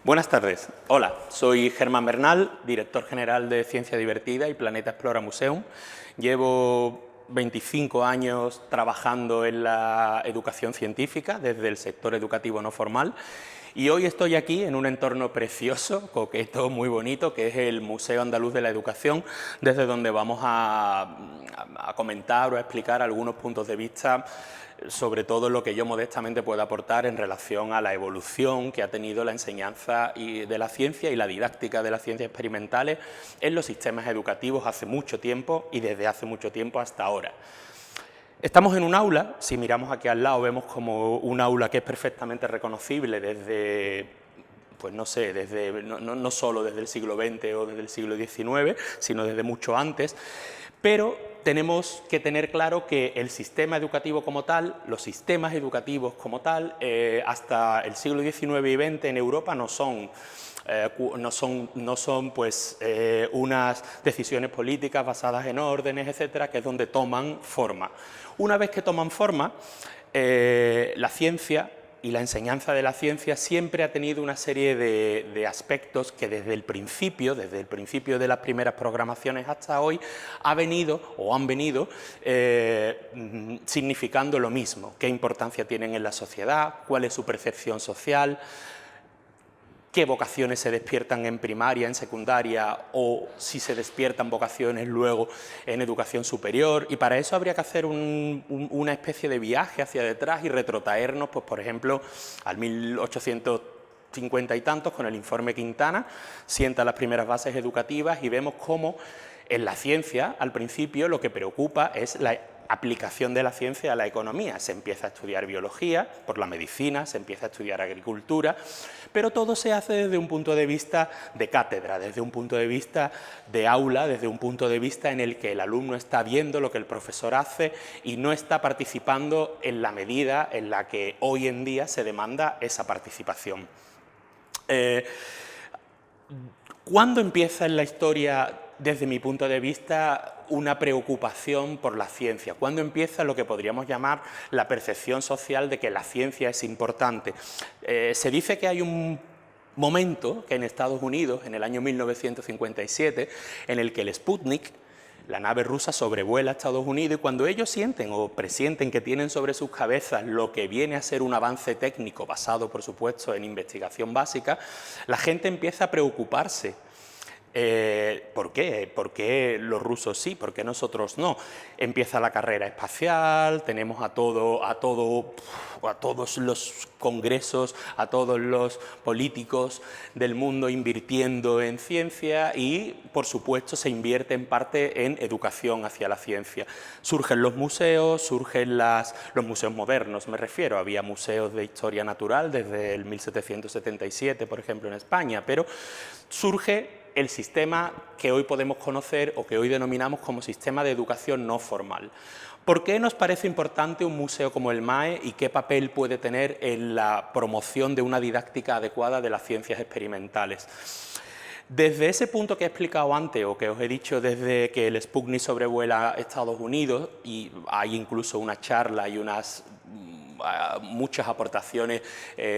Buenas tardes. Hola, soy Germán Bernal, director general de Ciencia Divertida y Planeta Explora Museum. Llevo 25 años trabajando en la educación científica desde el sector educativo no formal y hoy estoy aquí en un entorno precioso, coqueto, muy bonito, que es el Museo Andaluz de la Educación, desde donde vamos a comentar o a explicar algunos puntos de vista sobre todo lo que yo modestamente puedo aportar en relación a la evolución que ha tenido la enseñanza de la ciencia y la didáctica de las ciencias experimentales en los sistemas educativos hace mucho tiempo y desde hace mucho tiempo hasta ahora. Estamos en un aula, si miramos aquí al lado vemos como un aula que es perfectamente reconocible desde, pues no sé, no solo desde el siglo XX o desde el siglo XIX, sino desde mucho antes, pero tenemos que tener claro que el sistema educativo como tal, los sistemas educativos como tal, hasta el siglo XIX y XX en Europa no son pues, unas decisiones políticas basadas en órdenes, etcétera, que es donde toman forma. Una vez que toman forma, la ciencia y la enseñanza de la ciencia siempre ha tenido una serie de aspectos que desde el principio de las primeras programaciones hasta hoy, han venido significando lo mismo: qué importancia tienen en la sociedad, cuál es su percepción social, qué vocaciones se despiertan en primaria, en secundaria, o si se despiertan vocaciones luego en educación superior, y para eso habría que hacer una especie de viaje hacia detrás y retrotraernos, pues, por ejemplo, al 1850 y tantos, con el informe Quintana, sienta las primeras bases educativas y vemos cómo en la ciencia, al principio, lo que preocupa es la aplicación de la ciencia a la economía. Se empieza a estudiar biología, por la medicina, se empieza a estudiar agricultura, pero todo se hace desde un punto de vista de cátedra, desde un punto de vista de aula, desde un punto de vista en el que el alumno está viendo lo que el profesor hace y no está participando en la medida en la que hoy en día se demanda esa participación. ¿Cuándo empieza en la historia, desde mi punto de vista, una preocupación por la ciencia? ¿Cuándo empieza lo que podríamos llamar la percepción social de que la ciencia es importante? Se dice que hay un momento que en Estados Unidos, en el año 1957, en el que el Sputnik, la nave rusa, sobrevuela a Estados Unidos, y cuando ellos sienten o presienten que tienen sobre sus cabezas lo que viene a ser un avance técnico basado, por supuesto, en investigación básica, la gente empieza a preocuparse. ¿Por qué? ¿Por qué los rusos sí? ¿Por qué nosotros no? Empieza la carrera espacial, tenemos a todos los congresos, a todos los políticos del mundo invirtiendo en ciencia y, por supuesto, se invierte en parte en educación hacia la ciencia. Surgen los museos, surgen los museos modernos, me refiero. Había museos de historia natural desde el 1777, por ejemplo, en España, pero surge el sistema que hoy podemos conocer o que hoy denominamos como sistema de educación no formal. ¿Por qué nos parece importante un museo como el MAE y qué papel puede tener en la promoción de una didáctica adecuada de las ciencias experimentales? Desde ese punto que he explicado antes, o que os he dicho desde que el Sputnik sobrevuela Estados Unidos, y hay incluso una charla y muchas aportaciones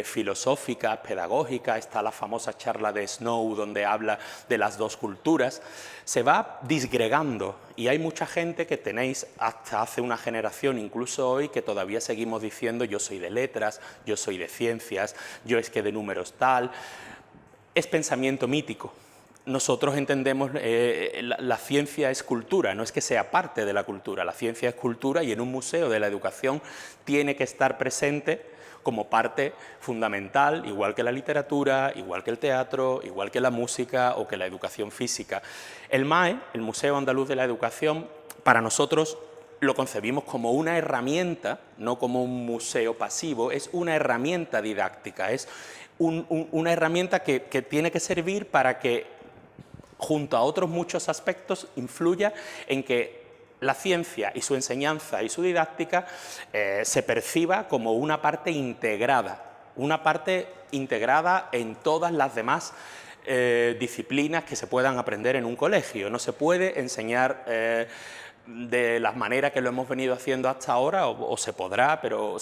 filosóficas, pedagógicas, está la famosa charla de Snow donde habla de las dos culturas, se va disgregando y hay mucha gente que tenéis hasta hace una generación, incluso hoy, que todavía seguimos diciendo yo soy de letras, yo soy de ciencias, yo es que de números tal. Es pensamiento mítico. Nosotros entendemos la ciencia es cultura, no es que sea parte de la cultura, la ciencia es cultura y en un museo de la educación tiene que estar presente como parte fundamental, igual que la literatura, igual que el teatro, igual que la música o que la educación física. El MAE, el Museo Andaluz de la Educación, para nosotros lo concebimos como una herramienta, no como un museo pasivo, es una herramienta didáctica, es una herramienta que tiene que servir para que, junto a otros muchos aspectos, influya en que la ciencia y su enseñanza y su didáctica se perciba como una parte integrada en todas las demás disciplinas que se puedan aprender en un colegio. No se puede enseñar de la manera que lo hemos venido haciendo hasta ahora, o se podrá, pero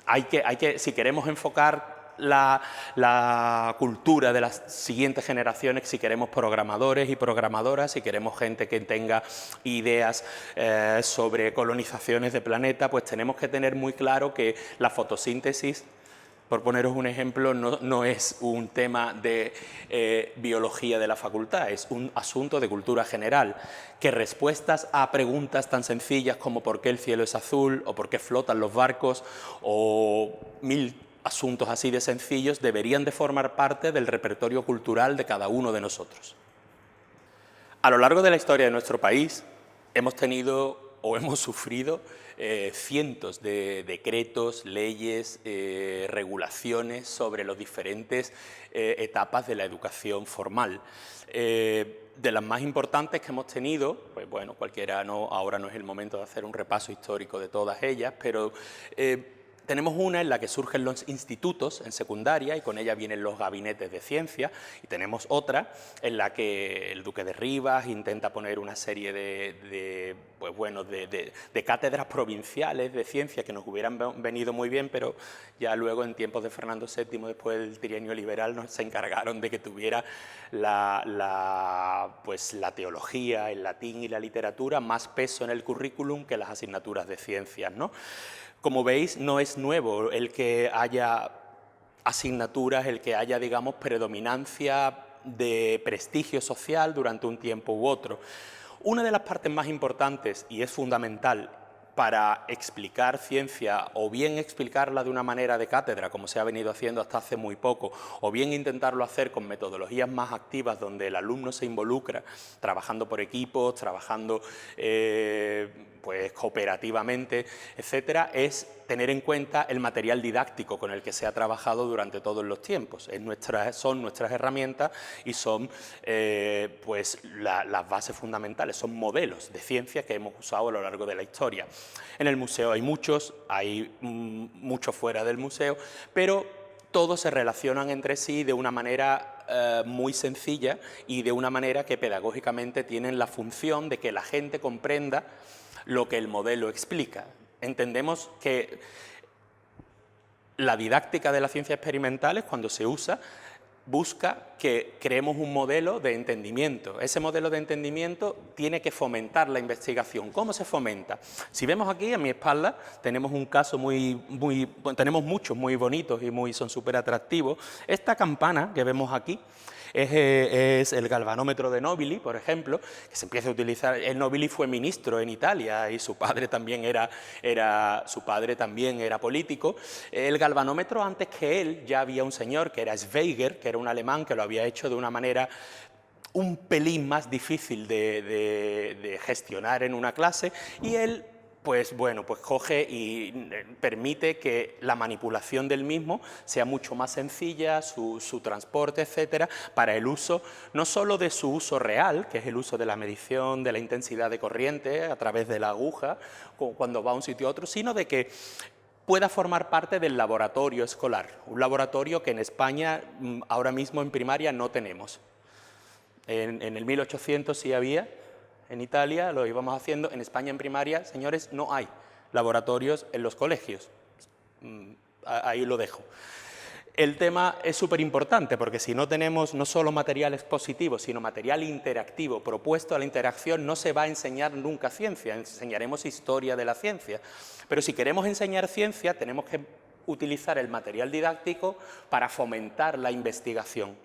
hay que, si queremos enfocar la cultura de las siguientes generaciones, si queremos programadores y programadoras, si queremos gente que tenga ideas sobre colonizaciones de planeta, pues tenemos que tener muy claro que la fotosíntesis, por poneros un ejemplo, no es un tema de biología de la facultad, es un asunto de cultura general, que respuestas a preguntas tan sencillas como por qué el cielo es azul, o por qué flotan los barcos, o mil asuntos así de sencillos, deberían de formar parte del repertorio cultural de cada uno de nosotros. A lo largo de la historia de nuestro país hemos tenido o hemos sufrido cientos de decretos, leyes, regulaciones sobre las diferentes etapas de la educación formal. De las más importantes que hemos tenido, pues bueno, ahora no es el momento de hacer un repaso histórico de todas ellas, pero tenemos una en la que surgen los institutos en secundaria y con ella vienen los gabinetes de ciencia, y tenemos otra en la que el duque de Rivas intenta poner una serie de cátedras provinciales de ciencia que nos hubieran venido muy bien, pero ya luego en tiempos de Fernando VII, después del trienio liberal, se encargaron de que tuviera la teología, el latín y la literatura más peso en el currículum que las asignaturas de ciencias, ¿no? Como veis, no es nuevo el que haya asignaturas, el que haya, digamos, predominancia de prestigio social durante un tiempo u otro. Una de las partes más importantes, y es fundamental para explicar ciencia, o bien explicarla de una manera de cátedra, como se ha venido haciendo hasta hace muy poco, o bien intentarlo hacer con metodologías más activas, donde el alumno se involucra, trabajando por equipos, trabajando pues cooperativamente, etcétera, es tener en cuenta el material didáctico con el que se ha trabajado durante todos los tiempos. Son nuestras herramientas y son pues las bases fundamentales, son modelos de ciencia que hemos usado a lo largo de la historia. En el museo hay muchos fuera del museo, pero todos se relacionan entre sí de una manera muy sencilla y de una manera que pedagógicamente tienen la función de que la gente comprenda lo que el modelo explica. Entendemos que la didáctica de las ciencias experimentales, cuando se usa, busca que creemos un modelo de entendimiento. Ese modelo de entendimiento tiene que fomentar la investigación. ¿Cómo se fomenta? Si vemos aquí a mi espalda, tenemos un caso tenemos muchos muy bonitos y son súper atractivos. Esta campana que vemos aquí es el galvanómetro de Nobili, por ejemplo, que se empieza a utilizar. El Nobili fue ministro en Italia y su padre también era político. El galvanómetro, antes que él, ya había un señor que era Schweiger, que era un alemán que lo había hecho de una manera un pelín más difícil de gestionar en una clase, y él pues coge y permite que la manipulación del mismo sea mucho más sencilla, su transporte, etcétera, para el uso, no solo de su uso real, que es el uso de la medición de la intensidad de corriente a través de la aguja, cuando va a un sitio a otro, sino de que pueda formar parte del laboratorio escolar, un laboratorio que en España ahora mismo en primaria no tenemos. En el 1800 sí había. En Italia lo íbamos haciendo, en España en primaria, señores, no hay laboratorios en los colegios. Ahí lo dejo. El tema es súper importante porque si no tenemos no solo material expositivo, sino material interactivo propuesto a la interacción, no se va a enseñar nunca ciencia, enseñaremos historia de la ciencia. Pero si queremos enseñar ciencia, tenemos que utilizar el material didáctico para fomentar la investigación.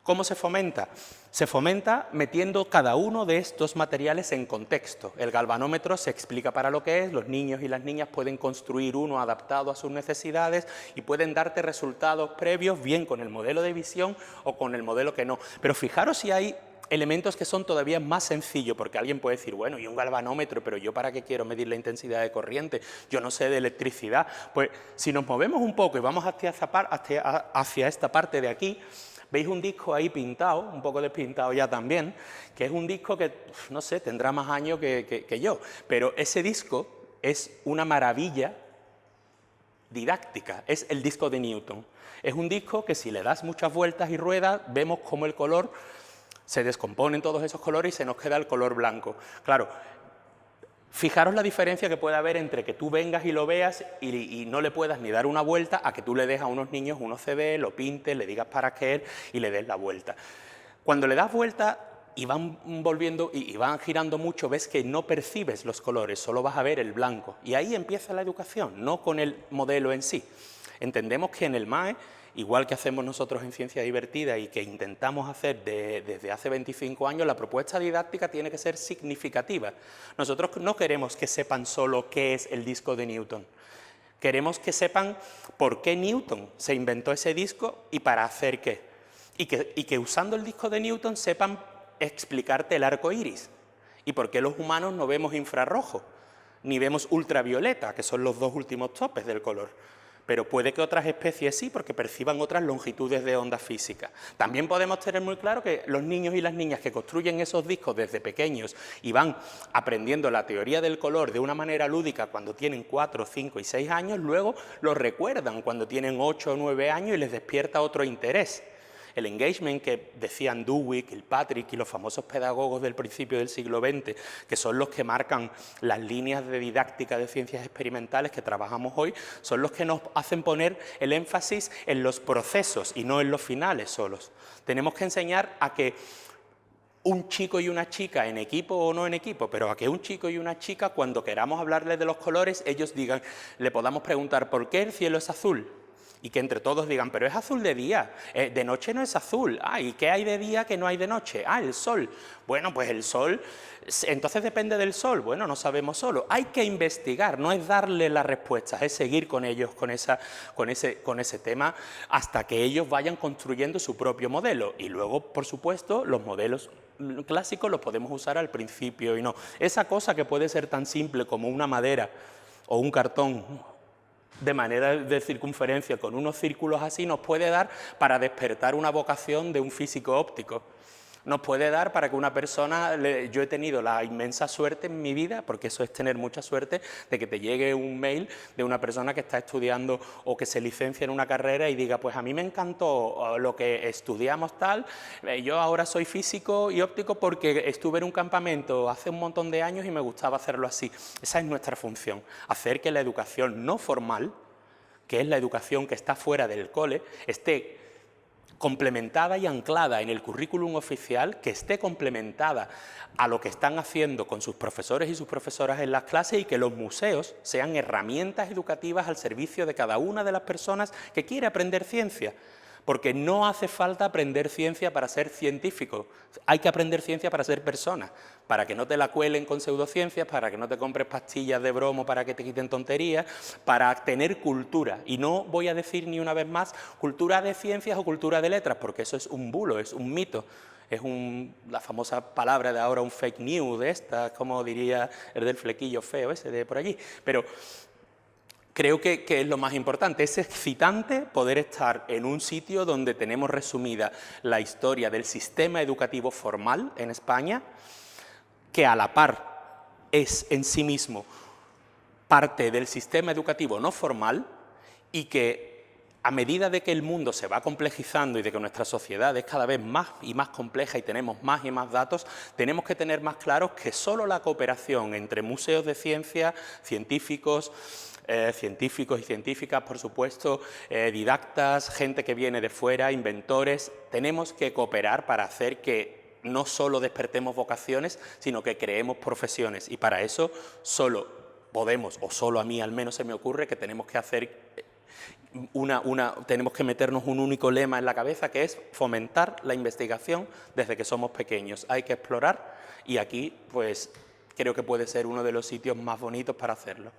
¿Cómo se fomenta? Se fomenta metiendo cada uno de estos materiales en contexto. El galvanómetro se explica para lo que es, los niños y las niñas pueden construir uno adaptado a sus necesidades y pueden darte resultados previos, bien con el modelo de visión o con el modelo que no. Pero fijaros si hay elementos que son todavía más sencillos, porque alguien puede decir, bueno, y un galvanómetro, pero yo para qué quiero medir la intensidad de corriente, yo no sé de electricidad. Pues si nos movemos un poco y vamos hacia esta parte de aquí, veis un disco ahí pintado, un poco despintado ya también, que es un disco que, no sé, tendrá más años que yo, pero ese disco es una maravilla didáctica, es el disco de Newton. Es un disco que si le das muchas vueltas y ruedas, vemos cómo el color se descompone en todos esos colores y se nos queda el color blanco. Claro, Fijaros la diferencia que puede haber entre que tú vengas y lo veas y no le puedas ni dar una vuelta a que tú le des a unos niños unos CD, lo pintes, le digas para qué y le des la vuelta. Cuando le das vuelta y van volviendo y van girando mucho, ves que no percibes los colores, solo vas a ver el blanco. Y ahí empieza la educación, no con el modelo en sí. Entendemos que en el MAE, igual que hacemos nosotros en Ciencia Divertida y que intentamos hacer desde hace 25 años, la propuesta didáctica tiene que ser significativa. Nosotros no queremos que sepan solo qué es el disco de Newton. Queremos que sepan por qué Newton se inventó ese disco y para hacer qué. Y que usando el disco de Newton sepan explicarte el arco iris y por qué los humanos no vemos infrarrojo, ni vemos ultravioleta, que son los dos últimos topes del color. Pero puede que otras especies sí, porque perciban otras longitudes de onda física. También podemos tener muy claro que los niños y las niñas que construyen esos discos desde pequeños y van aprendiendo la teoría del color de una manera lúdica cuando tienen 4, 5 y 6 años, luego lo recuerdan cuando tienen 8 o 9 años y les despierta otro interés. El engagement que decían Dewey, Kilpatrick y los famosos pedagogos del principio del siglo XX, que son los que marcan las líneas de didáctica de ciencias experimentales que trabajamos hoy, son los que nos hacen poner el énfasis en los procesos y no en los finales solos. Tenemos que enseñar a que un chico y una chica, en equipo o no en equipo, pero a que un chico y una chica, cuando queramos hablarles de los colores, ellos digan, le podamos preguntar ¿por qué el cielo es azul? Y que entre todos digan, pero es azul de día, de noche no es azul. Ah, ¿y qué hay de día que no hay de noche? Ah, el sol. Bueno, pues el sol, entonces depende del sol. Bueno, no sabemos solo. Hay que investigar, no es darle las respuestas, es seguir con ellos, con ese tema, hasta que ellos vayan construyendo su propio modelo. Y luego, por supuesto, los modelos clásicos los podemos usar al principio y no. Esa cosa que puede ser tan simple como una madera o un cartón de manera de circunferencia con unos círculos así, nos puede dar para despertar una vocación de un físico óptico. Nos puede dar para que una persona, yo he tenido la inmensa suerte en mi vida, porque eso es tener mucha suerte, de que te llegue un mail de una persona que está estudiando o que se licencia en una carrera y diga, pues a mí me encantó lo que estudiamos tal, yo ahora soy físico y óptico porque estuve en un campamento hace un montón de años y me gustaba hacerlo así. Esa es nuestra función, hacer que la educación no formal, que es la educación que está fuera del cole, esté complementada y anclada en el currículum oficial, que esté complementada a lo que están haciendo con sus profesores y sus profesoras en las clases y que los museos sean herramientas educativas al servicio de cada una de las personas que quiere aprender ciencia. Porque no hace falta aprender ciencia para ser científico, hay que aprender ciencia para ser persona, para que no te la cuelen con pseudociencias, para que no te compres pastillas de bromo para que te quiten tonterías, para tener cultura. Y no voy a decir ni una vez más cultura de ciencias o cultura de letras, porque eso es un bulo, es un mito. Es la famosa palabra de ahora, un fake news de esta, como diría el del flequillo feo ese de por allí. Pero creo que es lo más importante, es excitante poder estar en un sitio donde tenemos resumida la historia del sistema educativo formal en España, que a la par es en sí mismo parte del sistema educativo no formal y que a medida de que el mundo se va complejizando y de que nuestra sociedad es cada vez más y más compleja y tenemos más y más datos, tenemos que tener más claros que solo la cooperación entre museos de ciencia, científicos y científicas, por supuesto, didactas, gente que viene de fuera, inventores, tenemos que cooperar para hacer que no solo despertemos vocaciones, sino que creemos profesiones. Y para eso solo podemos, o solo a mí al menos se me ocurre, que tenemos que hacer tenemos que meternos un único lema en la cabeza, que es fomentar la investigación desde que somos pequeños. Hay que explorar y aquí pues creo que puede ser uno de los sitios más bonitos para hacerlo.